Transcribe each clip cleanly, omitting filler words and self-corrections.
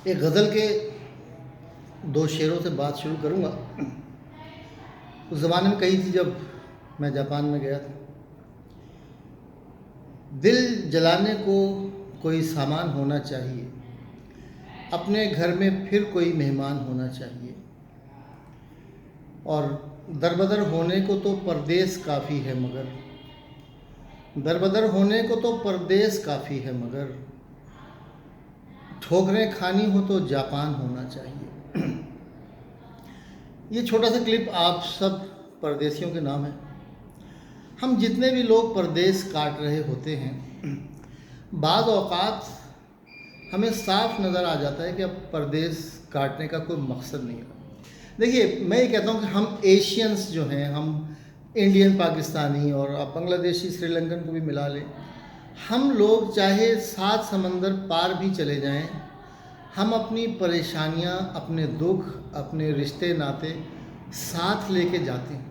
ایک غزل کے دو شعروں سے بات شروع کروں گا۔ اس زمانے میں کہی تھی جب میں جاپان میں گیا تھا، دل جلانے کو کوئی سامان ہونا چاہیے، اپنے گھر میں پھر کوئی مہمان ہونا چاہیے، اور دربدر ہونے کو تو پردیس کافی ہے مگر، دربدر ہونے کو تو پردیس کافی ہے مگر، ٹھوکریں کھانی ہو تو جاپان ہونا چاہیے۔ یہ چھوٹا سا کلپ آپ سب پردیسیوں کے نام ہے۔ ہم جتنے بھی لوگ پردیس کاٹ رہے ہوتے ہیں، بعض اوقات ہمیں صاف نظر آ جاتا ہے کہ اب پردیس کاٹنے کا کوئی مقصد نہیں ہے۔ دیکھیے، میں یہ کہتا ہوں کہ ہم ایشینز جو ہیں، ہم انڈین، پاکستانی اور آپ بنگلہ دیشی، سری لنکن کو بھی ملا لیں، ہم لوگ چاہے 7 سمندر پار بھی چلے جائیں، ہم اپنی پریشانیاں، اپنے دکھ، اپنے رشتے ناتے ساتھ لے کے جاتے ہیں۔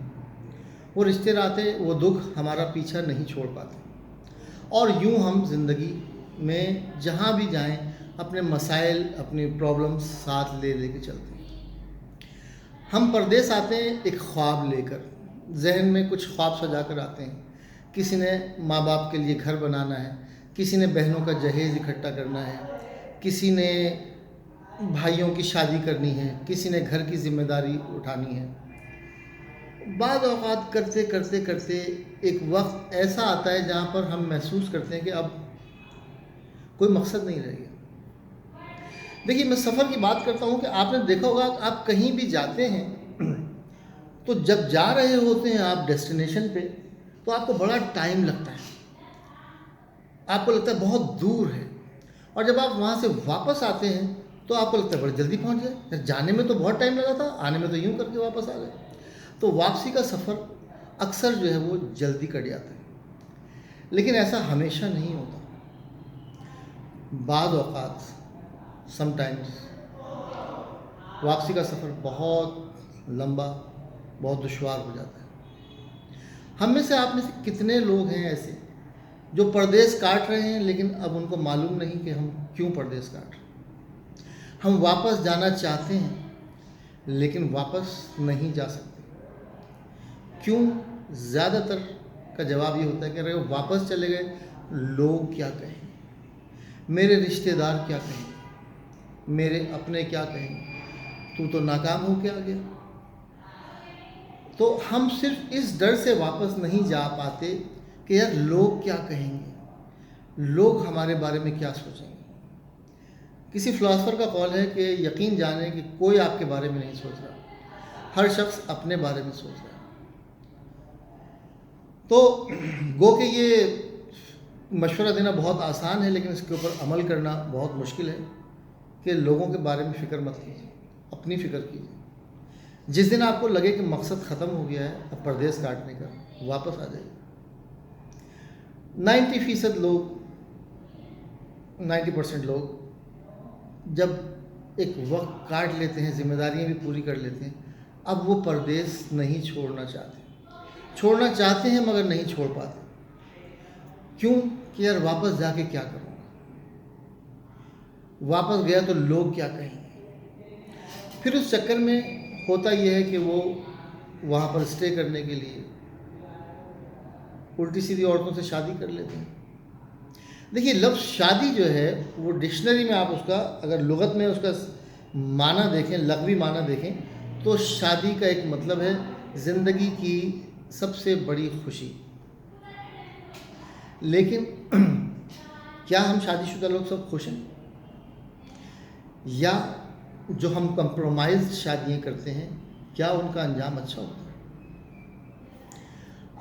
وہ رشتے ناتے، وہ دکھ ہمارا پیچھا نہیں چھوڑ پاتے، اور یوں ہم زندگی میں جہاں بھی جائیں اپنے مسائل، اپنی پرابلمز ساتھ لے کے چلتے ہیں۔ ہم پردیس آتے ہیں ایک خواب لے کر، ذہن میں کچھ خواب سجا کر آتے ہیں۔ کسی نے ماں باپ کے لیے گھر بنانا ہے، کسی نے بہنوں کا جہیز اکٹھا کرنا ہے، کسی نے بھائیوں کی شادی کرنی ہے، کسی نے گھر کی ذمہ داری اٹھانی ہے۔ بعض اوقات کرتے کرتے کرتے ایک وقت ایسا آتا ہے جہاں پر ہم محسوس کرتے ہیں کہ اب کوئی مقصد نہیں رہ گیا۔ دیکھیے، میں سفر کی بات کرتا ہوں کہ آپ نے دیکھا ہوگا کہ آپ کہیں بھی جاتے ہیں تو جب جا رہے ہوتے ہیں آپ ڈیسٹینیشن پہ، تو آپ کو بڑا ٹائم لگتا ہے، آپ کو لگتا ہے بہت دور ہے، اور جب آپ وہاں سے واپس آتے ہیں تو آپ کو لگتا ہے بڑی جلدی پہنچ گئے۔ جانے میں تو بہت ٹائم لگا تھا، آنے میں تو یوں کر کے واپس آ گئے۔ تو واپسی کا سفر اکثر جو ہے وہ جلدی کٹ جاتا ہے، لیکن ایسا ہمیشہ نہیں ہوتا۔ بعض اوقات، سم ٹائمز، واپسی کا سفر بہت لمبا، بہت دشوار ہو جاتا ہے۔ ہم میں سے، آپ میں سے کتنے لوگ ہیں ایسے جو پردیس کاٹ رہے ہیں لیکن اب ان کو معلوم نہیں کہ ہم کیوں پردیس کاٹ رہے ہیں؟ ہم واپس جانا چاہتے ہیں لیکن واپس نہیں جا سکتے۔ کیوں؟ زیادہ تر کا جواب یہ ہوتا ہے کہ اگر واپس چلے گئے، لوگ کیا کہیں گے، میرے رشتہ دار کیا کہیں گے، میرے اپنے کیا کہیں گے، تو ناکام ہو کے آ گیا۔ تو ہم صرف اس ڈر سے واپس نہیں جا پاتے کہ یار لوگ کیا کہیں گے، لوگ ہمارے بارے میں کیا سوچیں گے۔ کسی فلاسفر کا قول ہے کہ یقین جانیں کہ کوئی آپ کے بارے میں نہیں سوچ رہا، ہر شخص اپنے بارے میں سوچ رہا ہے۔ تو گو کہ یہ مشورہ دینا بہت آسان ہے، لیکن اس کے اوپر عمل کرنا بہت مشکل ہے کہ لوگوں کے بارے میں فکر مت کیجیے، اپنی فکر کیجیے۔ جس دن آپ کو لگے کہ مقصد ختم ہو گیا ہے اب پردیس کاٹنے کا، واپس آ جائیے۔ 90% لوگ، 90% لوگ جب ایک وقت کاٹ لیتے ہیں، ذمہ داریاں بھی پوری کر لیتے ہیں، اب وہ پردیس نہیں چھوڑنا چاہتے، چھوڑنا چاہتے ہیں مگر نہیں چھوڑ پاتے۔ کیوں؟ کہ یار واپس جا کے کیا کروں گا، واپس گیا تو لوگ کیا کہیں گے۔ پھر اس چکر میں ہوتا یہ ہے کہ وہ وہاں پر اسٹے کرنے کے لیے الٹی سیدھی عورتوں سے شادی کر لیتے ہیں۔ دیکھیے، لفظ شادی جو ہے وہ ڈکشنری میں آپ اس کا اگر لغت میں اس کا معنی دیکھیں، لغوی معنی دیکھیں، تو شادی کا ایک مطلب ہے زندگی کی سب سے بڑی خوشی۔ لیکن کیا ہم شادی شدہ لوگ سب خوش ہیں؟ یا جو ہم کمپرومائز شادیاں کرتے ہیں، کیا ان کا انجام اچھا ہوتا ہے؟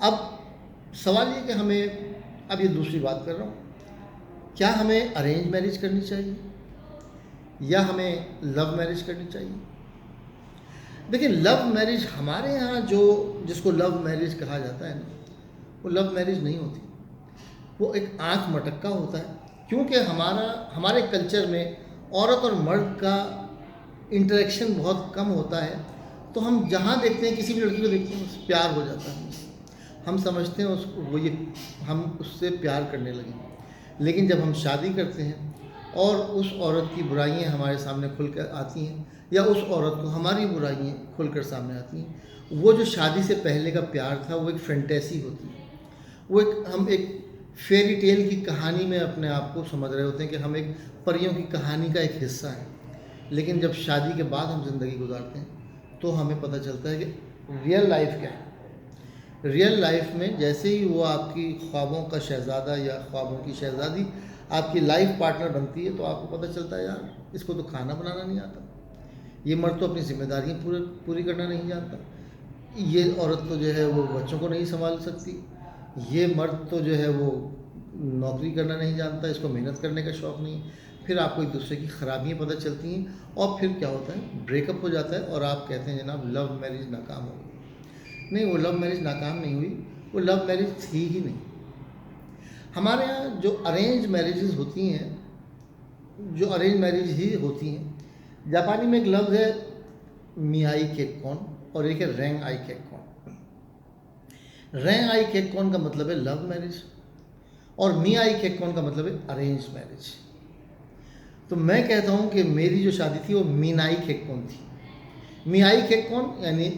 اب سوال یہ کہ ہمیں، اب یہ دوسری بات کر رہا ہوں، کیا ہمیں ارینج میرج کرنی چاہیے یا ہمیں لو میرج کرنی چاہیے؟ دیکھیں، لو میرج ہمارے یہاں جس کو لو میرج کہا جاتا ہے نا، وہ لو میرج نہیں ہوتی، وہ ایک آنکھ مٹکا ہوتا ہے۔ کیونکہ ہمارے کلچر میں عورت اور مرد کا انٹریکشن بہت کم ہوتا ہے، تو ہم جہاں دیکھتے ہیں، کسی بھی لڑکی کو دیکھتے ہیں، اس سے پیار ہو جاتا ہے، ہم سمجھتے ہیں ہم اس سے پیار کرنے لگیں۔ لیکن جب ہم شادی کرتے ہیں اور اس عورت کی برائیاں ہمارے سامنے کھل کر آتی ہیں، یا اس عورت کو ہماری برائیاں کھل کر سامنے آتی ہیں، وہ جو شادی سے پہلے کا پیار تھا وہ ایک فینٹیسی ہوتی ہے، وہ ہم ایک فیری ٹیل کی کہانی میں اپنے آپ کو سمجھ رہے ہوتے ہیں کہ ہم ایک پریوں کی کہانی کا ایک حصہ ہیں. لیکن جب شادی کے بعد ہم زندگی گزارتے ہیں تو ہمیں پتہ چلتا ہے کہ ریئل لائف کیا ہے. ریئل لائف میں جیسے ہی وہ آپ کی خوابوں کا شہزادہ یا خوابوں کی شہزادی آپ کی لائف پارٹنر بنتی ہے تو آپ کو پتہ چلتا ہے یار اس کو تو کھانا بنانا نہیں آتا، یہ مرد تو اپنی ذمہ داریاں پوری کرنا نہیں جانتا، یہ عورت تو جو ہے وہ بچوں کو نہیں سنبھال سکتی، یہ مرد تو جو ہے وہ نوکری کرنا نہیں جانتا، اس کو محنت کرنے کا شوق نہیں. پھر آپ کو ایک دوسرے کی خرابیاں پتہ چلتی ہیں اور پھر کیا ہوتا ہے، بریک اپ ہو جاتا ہے اور آپ کہتے ہیں جناب لو میرج ناکام ہو گئی. نہیں، وہ لو میرج ناکام نہیں ہوئی، وہ لو میرج تھی ہی نہیں. ہمارے ہاں جو ارینج میرجز ہوتی ہیں، جو ارینج میرج ہی ہوتی ہیں، جاپانی میں ایک لفظ ہے میائی کیکون اور ایک ہے رینگ آئی کیکون. رینگ آئی کیکون کا مطلب ہے لو میرج اور میائی کیکون کا مطلب ہے ارینج میرج. تو میں کہتا ہوں کہ میری جو شادی تھی وہ مینائی کیکون تھی. میائی کیکون یعنی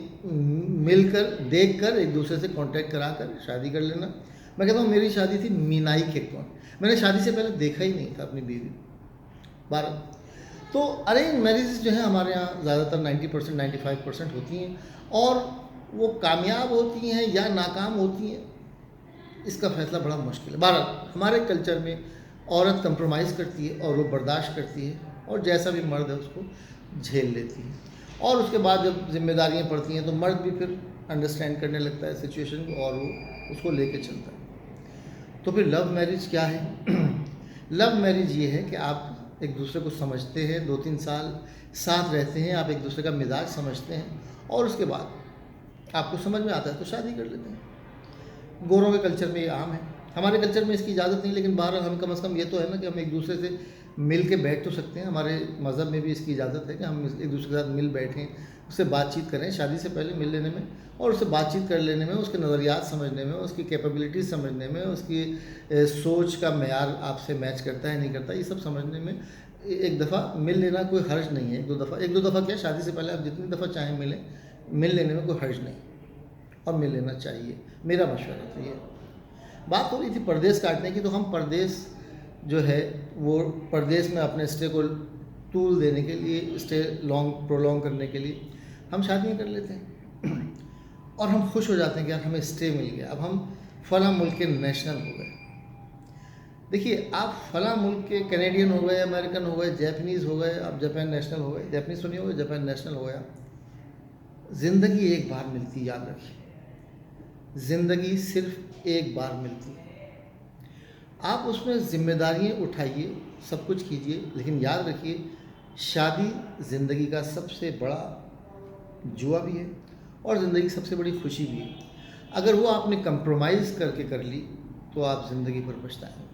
مل کر دیکھ کر ایک دوسرے سے کانٹیکٹ کرا کر شادی کر لینا. میں کہتا ہوں میری شادی تھی مینائی کیکون. میں نے شادی سے پہلے دیکھا ہی نہیں تھا اپنی بیوی. بارہ تو ارینج میرجز جو ہیں ہمارے یہاں زیادہ تر 90% 95% ہوتی ہیں اور وہ کامیاب ہوتی ہیں یا ناکام ہوتی ہیں اس کا فیصلہ بڑا مشکل ہے. بہرحال ہمارے کلچر میں عورت کمپرومائز کرتی ہے اور وہ برداشت کرتی ہے اور جیسا بھی مرد ہے اس کو جھیل لیتی ہے. اور اس کے بعد جب ذمہ داریاں پڑتی ہیں تو مرد بھی پھر انڈرسٹینڈ کرنے لگتا ہے سچویشن کو اور وہ اس کو لے کے چلتا ہے. تو پھر لو میرج کیا ہے؟ لو میرج یہ ہے کہ آپ ایک دوسرے کو سمجھتے ہیں، 2-3 سال ساتھ رہتے ہیں، آپ ایک دوسرے کا مزاج سمجھتے ہیں اور اس کے بعد آپ کو سمجھ میں آتا ہے تو شادی کر لیتے ہیں. گوروں کے کلچر میں یہ عام ہے، ہمارے کلچر میں اس کی اجازت نہیں، لیکن بہرحال ہم کم از کم یہ تو ہے نا کہ ہم ایک دوسرے سے مل کے بیٹھ تو سکتے ہیں. ہمارے مذہب میں بھی اس کی اجازت ہے کہ ہم ایک دوسرے کے ساتھ مل بیٹھیں، اس سے بات چیت کریں شادی سے پہلے مل لینے میں، اور اس سے بات چیت کر لینے میں، اس کے نظریات سمجھنے میں، اس کی کیپیبلٹیز سمجھنے میں، اس کی سوچ کا معیار آپ سے میچ کرتا ہے نہیں کرتا، یہ سب سمجھنے میں ایک دفعہ مل لینا کوئی حرج نہیں ہے. ایک دو دفعہ کیا، شادی سے پہلے آپ جتنی دفعہ چاہیں ملیں، مل لینے میں کوئی حرج نہیں اور مل لینا چاہیے. میرا مشورہ تو یہ. بات ہو رہی تھی پردیس کاٹنے کی، تو ہم پردیس جو ہے وہ پردیس میں اپنے اسٹے کو طول دینے کے لیے، اسٹے پرولونگ کرنے کے لیے ہم شادیاں کر لیتے ہیں اور ہم خوش ہو جاتے ہیں کہ یار ہمیں اسٹے مل گیا، اب ہم فلاں ملک کے نیشنل ہو گئے. دیکھیے آپ فلاں ملک کے کینیڈین ہو گئے، امریکن ہو گئے، جیپنیز ہو گئے، آپ جاپان نیشنل ہو گئے، جیپنیز سنی ہو گئے، جاپان نیشنل ہو گیا. زندگی ایک بار ملتی، یاد رکھیے زندگی صرف ایک بار ملتی. آپ اس میں ذمہ داریاں اٹھائیے، سب کچھ کیجیے، لیکن یاد رکھیے شادی زندگی کا سب سے بڑا جوا بھی ہے اور زندگی کی سب سے بڑی خوشی بھی ہے. اگر وہ آپ نے کمپرومائز کر کے کر لی تو آپ زندگی پر پچھتائیں گے.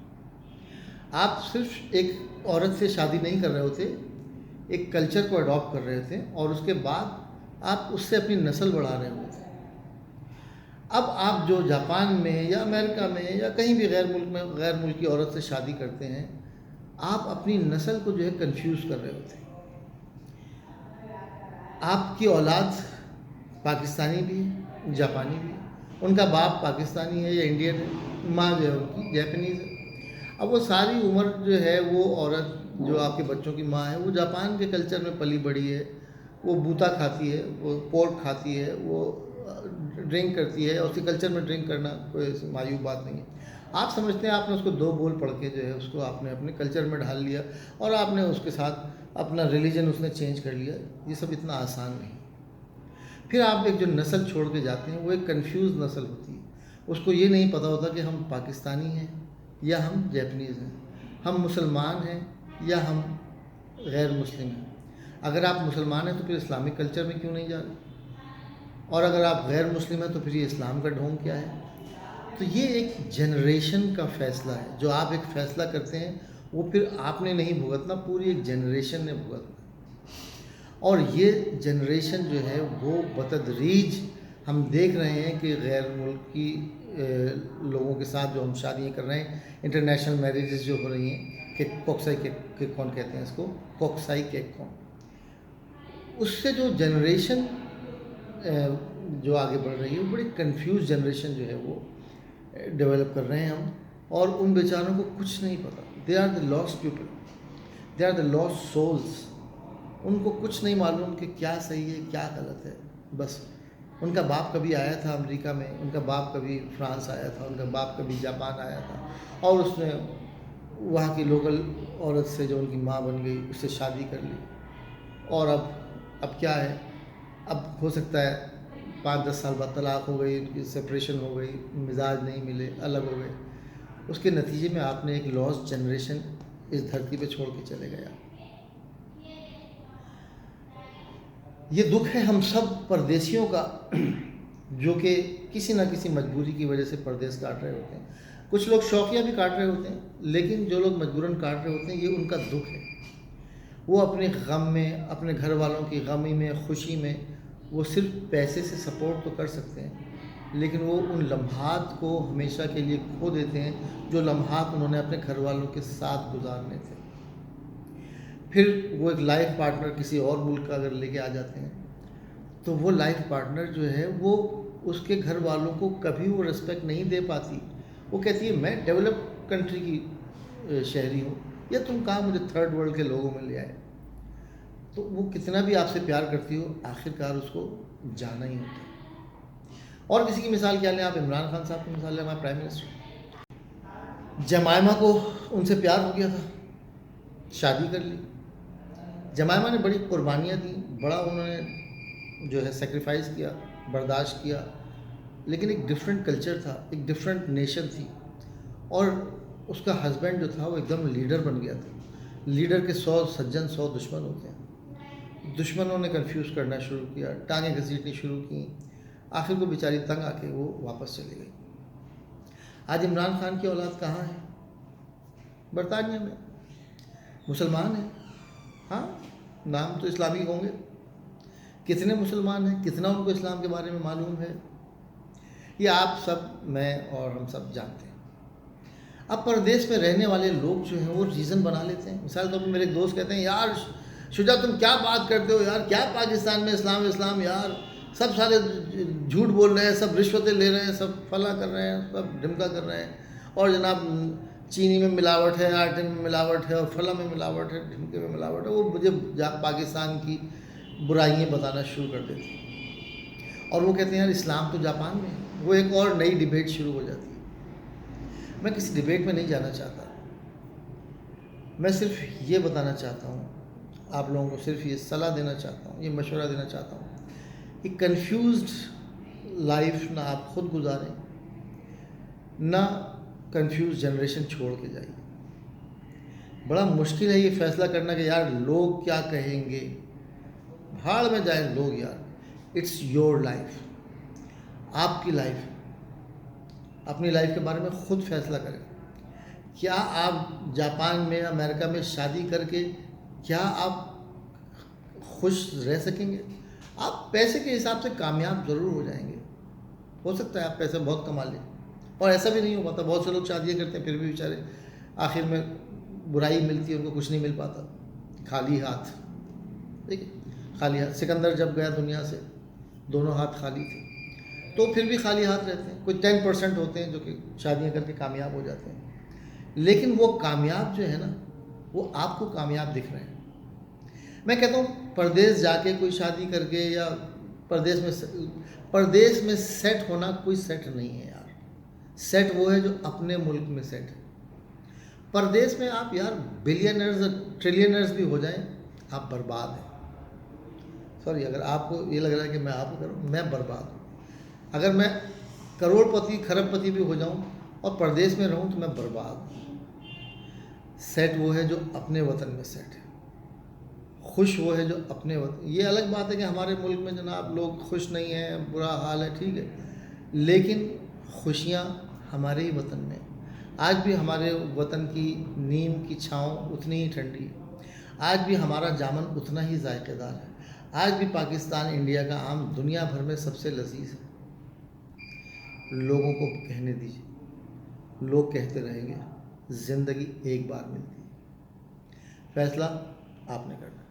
آپ صرف ایک عورت سے شادی نہیں کر رہے ہوتے، ایک کلچر کو اڈاپٹ کر رہے تھے اور اس کے بعد آپ اس سے اپنی نسل بڑھا رہے ہوتے. اب آپ جو جاپان میں یا امریکہ میں یا کہیں بھی غیر ملکی عورت سے شادی کرتے ہیں، آپ اپنی نسل کو جو ہے کنفیوز کر رہے ہوتے ہیں. آپ کی اولاد پاکستانی بھی ہے، جاپانی بھی ہے، ان کا باپ پاکستانی ہے یا انڈین ہے، ماں جو ہے ان کی جیپنیز ہے. اب وہ ساری عمر جو ہے وہ عورت جو آپ کے بچوں کی ماں ہے وہ جاپان کے کلچر میں پلی بڑھی ہے، وہ بوتا کھاتی ہے، وہ پورک کھاتی ہے، وہ ڈرنک کرتی ہے، اور اس کے کلچر میں ڈرنک کرنا کوئی معیوب بات نہیں ہے. آپ سمجھتے ہیں آپ نے اس کو 2 بول پڑھ کے جو ہے اس کو آپ نے اپنے کلچر میں ڈھال لیا اور آپ نے اس کے ساتھ اپنا ریلیجن اس نے چینج کر لیا. یہ سب اتنا آسان نہیں. پھر آپ ایک جو نسل چھوڑ کے جاتے ہیں وہ ایک کنفیوز نسل ہوتی ہے. اس کو یہ نہیں پتہ ہوتا کہ ہم پاکستانی ہیں یا ہم جیپنیز ہیں، ہم مسلمان ہیں یا ہم غیر مسلم ہیں. اگر آپ مسلمان ہیں تو پھر اسلامک کلچر میں کیوں نہیں جا رہے، اور اگر آپ غیر مسلم ہیں تو پھر یہ اسلام کا ڈھونگ کیا ہے. تو یہ ایک جنریشن کا فیصلہ ہے. جو آپ ایک فیصلہ کرتے ہیں وہ پھر آپ نے نہیں بھگتنا، پوری ایک جنریشن نے بھگتنا. اور یہ جنریشن جو ہے وہ بتدریج ہم دیکھ رہے ہیں کہ غیر ملکی لوگوں کے ساتھ جو ہم شادیاں کر رہے ہیں، انٹرنیشنل میریجز جو ہو رہی ہیں، کوکسائی کیک کون کہتے ہیں اس کو، کوکسائی کیک کون، اس سے جو جنریشن جو آگے بڑھ رہی ہے وہ بڑی کنفیوز جنریشن جو ہے وہ ڈیولپ کر رہے ہیں ہم، اور ان بیچاروں کو کچھ نہیں پتہ. They are the lost people, they are the lost souls. ان کو کچھ نہیں معلوم کہ کیا صحیح ہے کیا غلط ہے. بس ان کا باپ کبھی آیا تھا امریکہ میں، ان کا باپ کبھی فرانس آیا تھا، ان کا باپ کبھی جاپان آیا تھا، اور اس نے وہاں کی لوکل عورت سے جو ان کی ماں بن گئی اس سے شادی کر لی، اور اب کیا ہے، اب ہو سکتا ہے 5-10 سال بعد طلاق ہو گئی، ان کی سپریشن ہو گئی، مزاج نہیں ملے، الگ ہو گئے. اس کے نتیجے میں آپ نے ایک لاسٹ جنریشن اس دھرتی پہ چھوڑ کے چلے گیا. یہ دکھ ہے ہم سب پردیسیوں کا جو کہ کسی نہ کسی مجبوری کی وجہ سے پردیس کاٹ رہے ہوتے ہیں. کچھ لوگ شوقیہ بھی کاٹ رہے ہوتے ہیں، لیکن جو لوگ مجبوراً کاٹ رہے ہوتے ہیں یہ ان کا دکھ ہے. وہ اپنے غم میں، اپنے گھر والوں کی غمی میں، خوشی میں وہ صرف پیسے سے سپورٹ تو کر سکتے ہیں، لیکن وہ ان لمحات کو ہمیشہ کے لیے کھو دیتے ہیں جو لمحات انہوں نے اپنے گھر والوں کے ساتھ گزارنے تھے. پھر وہ ایک لائف پارٹنر کسی اور ملک کا اگر لے کے آ جاتے ہیں تو وہ لائف پارٹنر جو ہے وہ اس کے گھر والوں کو کبھی وہ رسپیکٹ نہیں دے پاتی. وہ کہتی ہے میں ڈیولپ کنٹری کی شہری ہوں، یا تم کہاں مجھے تھرڈ ورلڈ کے لوگوں میں لے آئے. تو وہ کتنا بھی آپ سے پیار کرتی ہو آخرکار اس کو جانا ہی ہوتا ہے. اور کسی کی مثال کیا لیں آپ، عمران خان صاحب کی مثال لیں، ہمارے پرائم منسٹر. جمائمہ کو ان سے پیار ہو گیا تھا، شادی کر لی. جمائمہ نے بڑی قربانیاں دیں، بڑا انہوں نے جو ہے سیکریفائز کیا، برداشت کیا، لیکن ایک ڈفرینٹ کلچر تھا، ایک ڈفرینٹ نیشن تھی. اور اس کا ہسبینڈ جو تھا وہ ایک دم لیڈر بن گیا تھا. لیڈر کے 100 سجن 100 دشمن ہوتے ہیں. دشمنوں نے کنفیوز کرنا شروع کیا، ٹانگیں گھسیٹنی شروع کی، آخر کو بیچاری تنگ آ کے وہ واپس چلی گئی. آج عمران خان کی اولاد کہاں ہے؟ برطانیہ میں، مسلمان ہیں. ہاں نام تو اسلامی ہوں گے. کتنے مسلمان ہیں، کتنا ان کو اسلام کے بارے میں معلوم ہے، یہ آپ سب، میں اور ہم سب جانتے ہیں. اب پردیس میں رہنے والے لوگ جو ہیں وہ ریزن بنا لیتے ہیں. مثال طور پر میرے ایک دوست کہتے ہیں یار شجاع تم کیا بات کرتے ہو یار، کیا پاکستان میں اسلام یار، سب سارے جھوٹ بول رہے ہیں، سب رشوتیں لے رہے ہیں، سب فلاں کر رہے ہیں، سب ڈھمکا کر رہے ہیں، اور جناب چینی میں ملاوٹ ہے، آٹے میں ملاوٹ ہے، اور فلاں میں ملاوٹ ہے، ڈھمکے میں ملاوٹ ہے. وہ مجھے پاکستان کی برائیاں بتانا شروع کر دیتے ہیں، اور وہ کہتے ہیں یار اسلام تو جاپان میں ہے. وہ ایک اور نئی ڈیبیٹ شروع ہو جاتی ہے. میں کسی ڈیبیٹ میں نہیں جانا چاہتا، میں صرف یہ بتانا چاہتا ہوں آپ لوگوں کو، صرف یہ صلاح دینا چاہتا ہوں، یہ مشورہ دینا چاہتا ہوں کہ کنفیوزڈ لائف نہ آپ خود گزاریں، نہ کنفیوز جنریشن چھوڑ کے جائیے. بڑا مشکل ہے یہ فیصلہ کرنا کہ یار لوگ کیا کہیں گے. بھاڑ میں جائیں لوگ یار، اٹس یور لائف، آپ کی لائف. اپنی لائف کے بارے میں خود فیصلہ کریں. کیا آپ جاپان میں، امریکہ میں شادی کر کے کیا آپ خوش رہ سکیں گے؟ آپ پیسے کے حساب سے کامیاب ضرور ہو جائیں گے. ہو سکتا ہے آپ پیسے بہت کما لیں، اور ایسا بھی نہیں ہو پاتا. بہت سے لوگ شادیاں کرتے ہیں پھر بھی بیچارے آخر میں برائی ملتی ہے، ان کو کچھ نہیں مل پاتا، خالی ہاتھ. ٹھیک ہے، خالی ہاتھ. سکندر جب گیا دنیا سے دونوں ہاتھ خالی تھے، تو پھر بھی خالی ہاتھ رہتے ہیں. کوئی 10% ہوتے ہیں جو کہ شادیاں کر کے کامیاب ہو جاتے ہیں، لیکن وہ کامیاب جو ہے نا وہ آپ کو کامیاب دکھ رہے ہیں. میں کہتا ہوں پردیس جا کے کوئی شادی کر کے، یا پردیس میں سیٹ ہونا کوئی سیٹ نہیں ہے یار. سیٹ وہ ہے جو اپنے ملک میں سیٹ ہے. پردیس میں آپ یار بلینرز ٹریلینرز بھی ہو جائیں آپ برباد ہیں. سوری اگر آپ کو یہ لگ رہا ہے کہ میں آپ کو کروں، میں برباد ہوں. اگر میں کروڑ پتی کھرب پتی بھی ہو جاؤں اور پردیس میں رہوں تو میں برباد ہوں. سیٹ وہ ہے جو اپنے وطن میں سیٹ ہے. خوش وہ ہے جو اپنے وطن. یہ الگ بات ہے کہ ہمارے ملک میں جناب لوگ خوش نہیں ہیں، برا حال ہے، ٹھیک ہے، لیکن خوشیاں ہمارے ہی وطن میں. آج بھی ہمارے وطن کی نیم کی چھاؤں اتنی ہی ٹھنڈی ہے. آج بھی ہمارا جامن اتنا ہی ذائقہ دار ہے. آج بھی پاکستان انڈیا کا آم دنیا بھر میں سب سے لذیذ ہے. لوگوں کو کہنے دیجیے، لوگ کہتے رہیں گے زندگی ایک بار ملتی ہے. فیصلہ آپ نے کرنا ہے۔